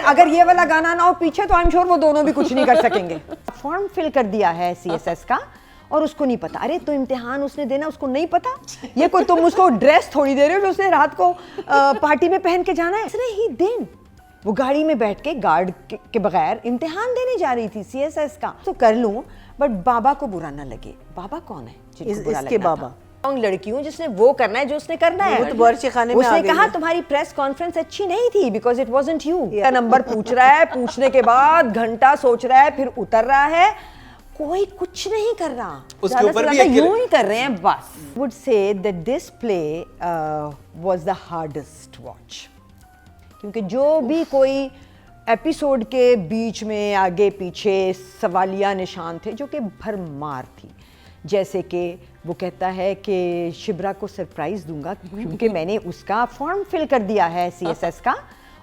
अगर ये वाला गाना ना हो पीछे तो आई एम श्योर वो दोनों भी कुछ नहीं कर सकेंगे। फॉर्म फिल कर दिया है सीएसएस का और उसको नहीं पता। अरे तो इम्तिहान उसने देना, उसको नहीं पता। ये कोई तुम उसको ड्रेस थोड़ी दे रहे हो जो उसने रात को पार्टी में पहन के जाना है। दूसरे ही दिन वो गाड़ी में बैठ के गार्ड के बगैर इम्तिहान देने जा रही थी सीएसएस का। तो कर लूं बट बाबा को बुरा ना लगे। बाबा कौन है? इसके बाबा लड़की हूँ जिसने वो करना है जो उसने करना है। वो तो बावर्ची खाने में उसने कहा तुम्हारी प्रेस कॉन्फ्रेंस अच्छी नहीं थी because it wasn't you. Number पूछ रहा है, पूछने के बाद घंटा सोच रहा है, फिर उतर रहा है, कोई कुछ नहीं कर रहा। उसके ऊपर भी यूं ही कर रहे हैं बस। Would say that this play was the hardest watch, क्योंकि जो भी कोई एपिसोड के बीच में आगे पीछे सवालिया निशान थे जो कि भरमार थी। जैसे कि वो कहता है कि शिब्रा को सरप्राइज दूंगा क्योंकि मैंने उसका फॉर्म फिल कर दिया है सीएसएस का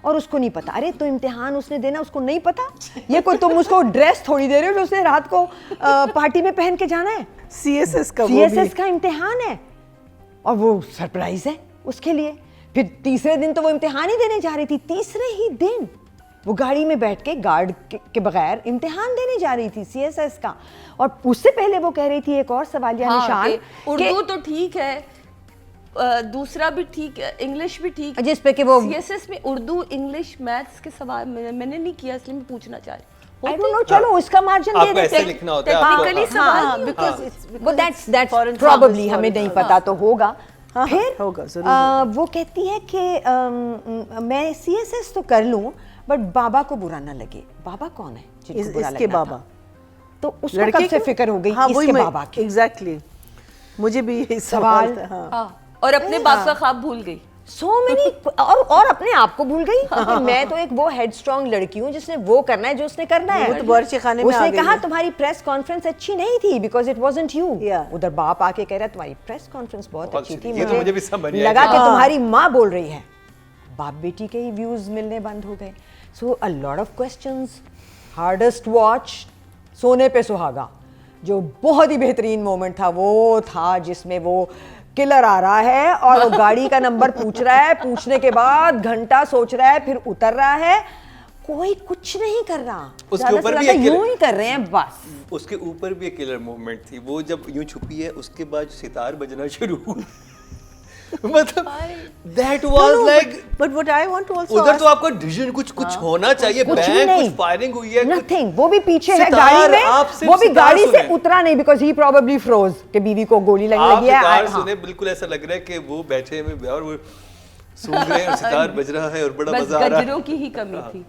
और उसको नहीं पता। अरे तो इम्तिहान उसने देना, उसको नहीं पता। ये कोई तुम उसको ड्रेस थोड़ी दे रहे हो जो उसने रात को पार्टी में पहन के जाना है। सीएसएस का इम्तिहान है और वो सरप्राइज है उसके लिए। फिर तीसरे दिन तो वो इम्तिहान ही देने जा रही थी। तीसरे ही दिन वो गाड़ी में बैठ के गार्ड के बगैर इम्तिहान देने जा रही थी सीएसएस का। और उससे पहले वो कह रही थी एक और सवालिया निशान, उर्दू तो ठीक है, दूसरा भी ठीक है, इंग्लिश भी ठीक है, जिस पे कि वो सीएसएस में उर्दू इंग्लिश मैथ्स के सवाल मैंने नहीं किया इसलिए मैं पूछना चाह रही हूँ। I don't know, चलो उसका मार्जिन दे देते हैं। लिखना होता है टेक्निकली सवाल बिकॉज़ दैट्स प्रॉब्ली हमें नहीं पता तो होगा। फिर होगा जरूर। वो कहती है कि मैं सीएसएस तो कर लूं बट बाबा को बुरा ना लगे। बाबा कौन है? इसके बाबा। तो उसको कब से फिक्र हो गई इसके बाबा की? एग्जैक्टली, मुझे भी यही सवाल था। और अपने बाप का ख्वाब भूल गई। सो मेनी और अपने आप को भूल गई कि मैं तो एक वो हेडस्ट्रॉन्ग लड़की हूँ जिसने वो करना है जो उसने करना है। वो तो बावर्ची खाने में आ उसने गई कहा है। तुम्हारी प्रेस कॉन्फ्रेंस अच्छी नहीं थी बिकॉज इट वाजंट यू। उधर बाप आके कह रहा है तुम्हारी प्रेस कॉन्फ्रेंस बहुत अच्छी थी, ये तो मुझे भी समझ नहीं लगा आया। कि तुम्हारी माँ बोल रही है। बाप बेटी के ही व्यूज मिलने बंद हो गए। So a lot of questions. Hardest watch सोने पे सुहागा, जो बहुत ही बेहतरीन मोमेंट था वो था जिसमें वो किलर आ रहा है और वो गाड़ी का नंबर पूछ रहा है, पूछने के बाद घंटा सोच रहा है, फिर उतर रहा है, कोई कुछ नहीं कर रहा। उसके ऊपर भी यूं ही कर रहे हैं बस। उसके ऊपर भी एक किलर मूवमेंट थी। वो जब यूं छुपी है उसके बाद सितार बजना शुरू हुआ। मतलब that was like, but what I want to also उधर ask, तो आपका डिसीजन कुछ होना चाहिए। कुछ बैंक नहीं, कुछ फायरिंग हुई है, नथिंग। वो भी पीछे है सितार, गाड़ी में, आप सिर्फ वो भी सितार गाड़ी से सुने। उतरा नहीं बिकॉज ही प्रोबेबली फ्रोज कि बीवी को गोली लगने आप लगी है। सितार हाँ। सुने, बिल्कुल ऐसा लग रहा है कि वो बैठे हैं और वो सूंघ रहे हैं और सितार बज रहा है और बड़ा बस मजा आ रहा है। गजरों की ही कमी थी।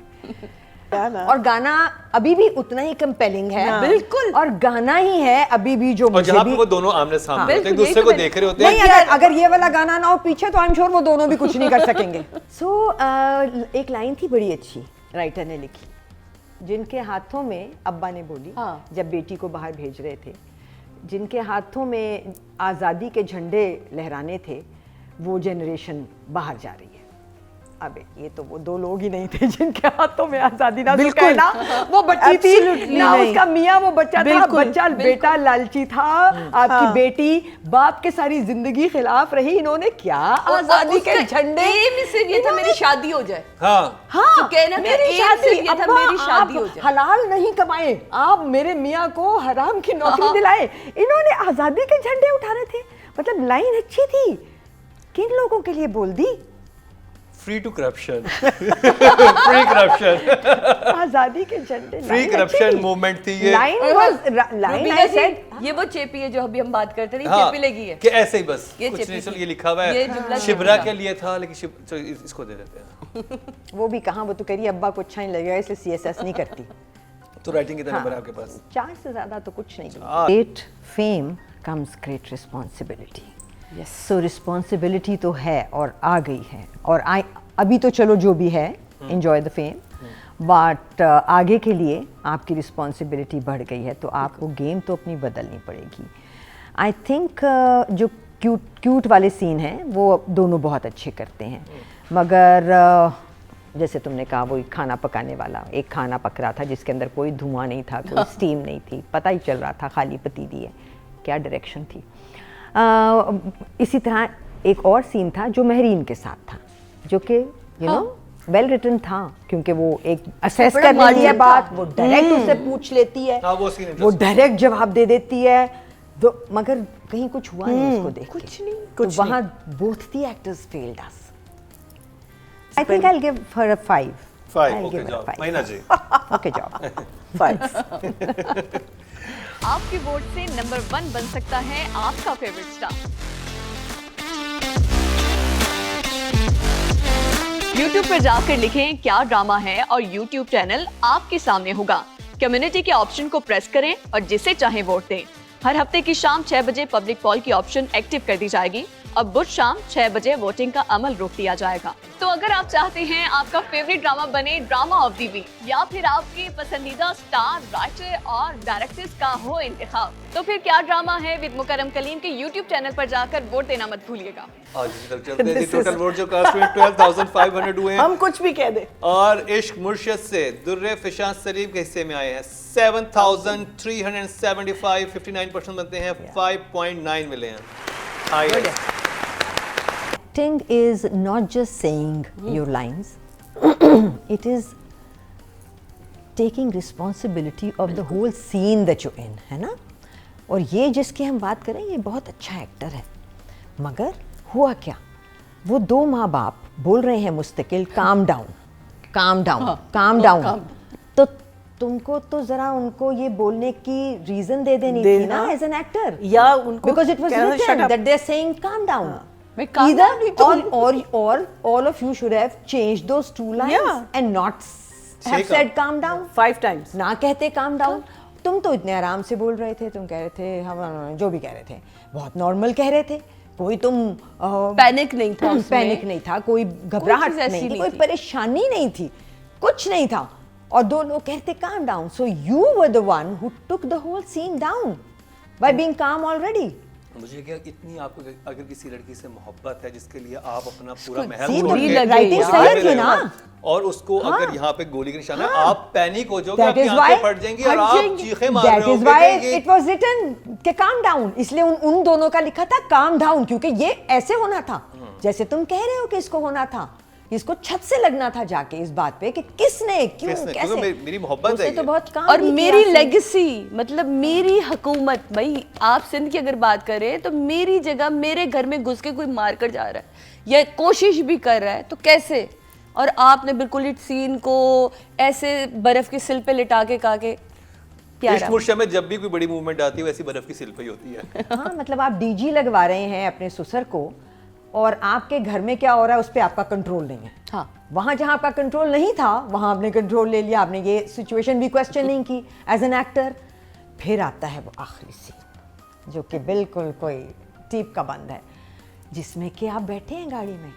और गाना अभी भी उतना ही कंपेलिंग है। बिल्कुल। और गाना ही है अभी भी जो और मुझे जहाँ भी पे वो दोनों आमने सामने होते हैं, एक बिल्कुल, दूसरे को यही तो देख रहे होते नहीं, हैं। अगर ये वाला गाना ना हो पीछे तो आई एम श्योर वो दोनों भी कुछ नहीं कर सकेंगे। सो एक लाइन थी बड़ी अच्छी, राइटर ने लिखी, जिनके हाथों में, अब्बा ने बोली जब बेटी को बाहर भेज रहे थे, जिनके हाथों में आज़ादी के झंडे लहराने थे वो जनरेशन बाहर जा रही है। अबे ये तो वो दो लोग ही नहीं थे जिनके हाथों में आजादी ना बिल्कुल ना वो बच्ची थी ना नहीं। उसका मियाँ वो बच्चा था, बिल्कुल, बच्चा बेटा लालची था। आपकी बेटी बाप के सारी जिंदगी खिलाफ रही। इन्होंने क्या आजादी के झंडे, एम सिर्फ ये था मेरी शादी हो जाए। हाँ हाँ तो कहना था, मेरी एम शादी, सिर्फ ये था अब्बा, मेरी शादी आप हो जाए। हलाल नहीं कमाए, आप मेरे मियाँ को हराम की नौकरी दिलाए। इन्होंने आजादी के झंडे उठा रहे थे। मतलब लाइन अच्छी थी, किन लोगों के लिए बोल दी? Free to corruption, free corruption, आजादी के झंडे, फ्री करप्शन मूवमेंट थी ये। लाइन आई सेड ये वो चेपी है जो अभी हम बात करते थे, हाँ, चेपी लगी है कि ऐसे ही बस ये कुछ चेपी नहीं। चलो थी। ये लिखा हुआ ये जुमला है शिबरा चेपी के लिए था, लेकिन चलो इसको दे देते हैं। वो भी कहाँ, वो तो कह रही अब्बा को अच्छा नहीं लगेगा इसलिए सीएसएस नहीं करती। तो राइटिंग कितना नंबर है आपके पास? 4 से ज्यादा तो कुछ नहीं। Great fame comes great responsibility. सो रिस्पॉन्सिबिलिटी तो है और आ गई है, और अभी तो चलो जो भी है, एंजॉय द फेम, बट आगे के लिए आपकी रिस्पॉन्सिबिलिटी बढ़ गई है तो आपको गेम तो अपनी बदलनी पड़ेगी। आई थिंक जो क्यूट वाले सीन हैं वो दोनों बहुत अच्छे करते हैं, मगर जैसे तुमने कहा वही खाना पकाने वाला, एक खाना पक रहा था जिसके अंदर कोई धुआं नहीं था, कोई स्टीम नहीं थी, पता ही चल रहा था खाली पतीली है। क्या डायरेक्शन थी। इसी तरह एक और सीन था जो महरीन के साथ था, जो कि यू नो वेल रिटन था क्योंकि वो एक असेस बड़ा कर लेती है margin बात, था। वो डायरेक्ट उससे पूछ लेती है, हाँ, वो scene वो interesting डायरेक्ट जवाब दे देती है, तो मगर कहीं कुछ हुआ नहीं उसको देख कुछ के। नहीं, तो कुछ वहाँ both the actors failed us. I think I'll give her a 5. 5 I'll okay give her a जाओ 5. महीना जी Okay, job. 5 आपके वोट से नंबर 1 बन सकता है आपका फेवरेट स्टार। YouTube पर जाकर लिखें क्या ड्रामा है और YouTube चैनल आपके सामने होगा। कम्युनिटी के ऑप्शन को प्रेस करें और जिसे चाहे वोट दें। हर हफ्ते की शाम 6 बजे पब्लिक पॉल की ऑप्शन एक्टिव कर दी जाएगी और बुध शाम 6 बजे वोटिंग का अमल रोक दिया जाएगा। तो अगर आप चाहते हैं आपका फेवरेट ड्रामा बने ड्रामा ऑफ द वीक या फिर आपके पसंदीदा स्टार, राइटर और डायरेक्टर्स का हो इंतखाब, तो फिर क्या ड्रामा है विद मुकरम कलीम के YouTube चैनल पर जाकर वोट देना मत भूलिएगा। आज तक चलते हैं टोटल वोट जो कास्ट में 12,500 हुए हैं हम कुछ भी कह दें। और इश्क मुर्शद से दुर्रे फिशान सलीम के हिस्से में आए हैं 7,375 59% बनते हैं 5.9 मिले हैं। Acting is not just saying your lines, it is taking responsibility of the whole scene that you're in, है ना? और ये जिसकी हम बात करें ये बहुत अच्छा एक्टर है, मगर हुआ क्या, वो दो माँ बाप बोल रहे हैं मुस्तकिल calm down calm down calm down, तो तुमको तो जरा उनको ये बोलने की रीजन दे देनी थी ना एज एन एक्टर, या उनको because it was कहना, written "Shut up." that they're saying calm down. मैं calm Either down नहीं all of you should have changed those two lines Yeah. and not have Say said calm down. 5 times ना कहते calm down. तुम तो इतने आराम से बोल रहे थे, तुम कह रहे थे हम जो भी कह रहे थे बहुत नॉर्मल कह रहे थे, कोई तुम पैनिक नहीं था उसमें। पैनिक नहीं था, कोई घबराहट चीज़ ऐसी नहीं थी, नहीं कोई थी। परेशानी नहीं थी, कुछ नहीं था, और दो लोग कहते calm down. So you were the one who took the whole scene down by being calm already. मुझे क्या इतनी आपको अगर किसी लड़की से मोहब्बत है जिसके लिए आप अपना पूरा महल See, छोड़ तो के writing उसको सही रहने थी लगे ना? और उसको अगर यहाँ पे गोली का निशाना है आप पैनिक हो जाओगे, That आपकी is आंखें why फट जाएंगी और आप चीखें मार that रहे is होगे why कि ये it was written कि calm down, इसलिए उन दोनों का लिखा था calm down, क्योंकि ये ऐसे होना था जैसे तुम कह रहे हो कि इसको होना था, इसको छत से लगना था जाके इस बात पे कि किसने क्यों किसने? कैसे, क्योंकि मेरी मोहब्बत उसे है तो ये। बहुत काम और भी मेरी किया लेगेसी मतलब मेरी हुकूमत, भाई आप सिंध की अगर बात करें तो मेरी जगह मेरे घर में घुस के कोई मार कर जा रहा है या कोशिश भी कर रहा है तो कैसे, और आपने बिल्कुल इस सीन को ऐसे बर्फ के सिल पे लिटा के कहा के इश्क प्यारा। मुर्शद में जब भी कोई बड़ी मूवमेंट आती है वैसी बर्फ की सिल पे ही होती है। हाँ, मतलब आप डीजी लगवा रहे हैं अपने ससुर को और आपके घर में क्या हो रहा है उस पर आपका कंट्रोल नहीं है। हाँ। वहां जहां आपका कंट्रोल नहीं था वहां आपने कंट्रोल ले लिया, आपने ये सिचुएशन भी क्वेश्चन नहीं की एज एन एक्टर। फिर आता है वो आखिरी सीन जो कि बिल्कुल कोई टीप का बंद है, जिसमें कि आप बैठे हैं गाड़ी में,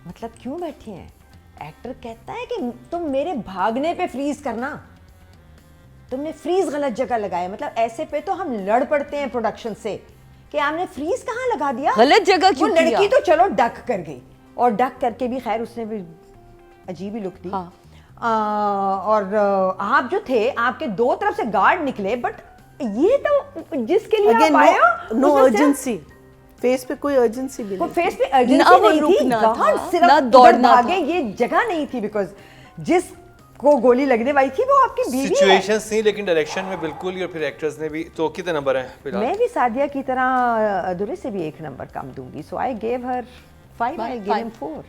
मतलब क्यों बैठे हैं, एक्टर कहता है कि तुम मेरे भागने पे फ्रीज करना, तुमने फ्रीज गलत जगह लगाया, मतलब ऐसे पे तो हम लड़ पड़ते हैं प्रोडक्शन से कि आपने फ्रीज कहाँ लगा दिया, गलत जगह क्यों वो लड़की किया? तो चलो डक कर गई और डक करके भी खैर उसने भी अजीब ही लुक दी। हाँ। और आप जो थे आपके दो तरफ से गार्ड निकले, बट ये तो जिसके लिए अगेन आप आए हो नो उसमें सिर्फ- अर्जेंसी, फेस पे कोई अर्जेंसी भी वो नहीं। फेस पे ना अर्जेंसी वो नहीं थी, रुकना था, गार्ड सिर्फ ना उधर दौड़ना भागे, था। ये जगह नहीं थी, बिकॉज जिसको गोली लगने वाली थी वो आपकी बीवी है। सिचुएशंस थी लेकिन डायरेक्शन में बिल्कुल ही, और फिर एक्टर्स ने भी। तो कितने नंबर हैं फिलहाल? मैं भी सादिया की तरह अधूरे से भी 1 नंबर कम दूंगी, so I gave her 5, I give him 4।